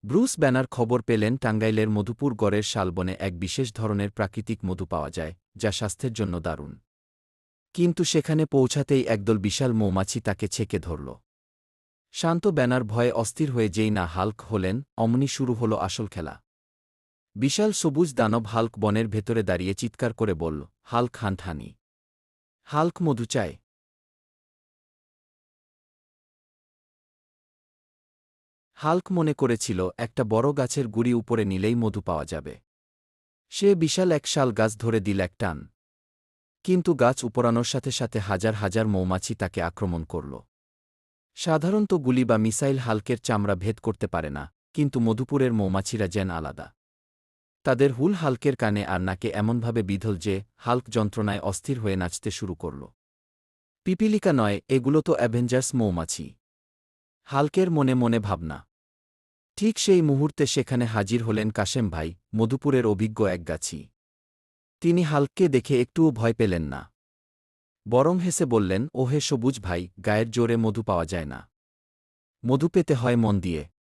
Bruce banner খবর পেলেন টাঙ্গাইলের মধুপুর গড়ের শালবনে এক বিশেষ ধরনের প্রাকৃতিক মধু পাওয়া যায়, যা স্বাস্থ্যের জন্য দারুণ। কিন্তু সেখানে পৌঁছাতেই একদল বিশাল মৌমাছি তাকে ছেকে ধরল। শান্ত ব্যানার ভয়ে অস্থির হয়ে যেই না হাল্ক হলেন, অমনি শুরু হল আসল খেলা। বিশাল সবুজ দানব হাল্ক বনের ভেতরে দাঁড়িয়ে চিৎকার করে বলল, হাল্ক হানঠানি। হাল্ক মধু চায়। হাল্ক মনে করেছিল একটা বড় গাছের গুড়ি উপরে নিলেই মধু পাওয়া যাবে। সে বিশাল এক শাল গাছ ধরে দিল এক টান। কিন্তু গাছ উপড়ানোর সাথে সাথে হাজার হাজার মৌমাছি তাকে আক্রমণ করল। সাধারণত গুলি বা মিসাইল হাল্কের চামড়া ভেদ করতে পারে না, কিন্তু মধুপুরের মৌমাছিরা যেন আলাদা। তাদের হুল হাল্কের কানে আর নাকে এমনভাবে বিঁধল যে হাল্ক যন্ত্রণায় অস্থির হয়ে নাচতে শুরু করল। পিপিলিকা নয়, এগুলো তো অ্যাভেঞ্জার্স মৌমাছি। হাল্কের মনে মনে ভাবনা। ঠিক সেই মুহূর্তে সেখানে হাজির হলেন কাশেম ভাই, মধুপুরের অভিজ্ঞ এক গাছি। তিনি হাল্ককে দেখে একটুও ভয় পেলেন না। বরং হেসে বললেন, ও হে সবুজ ভাই, গায়ের জোরে মধু পাওয়া যায় না। মধু পেতে হয় মন দিয়ে।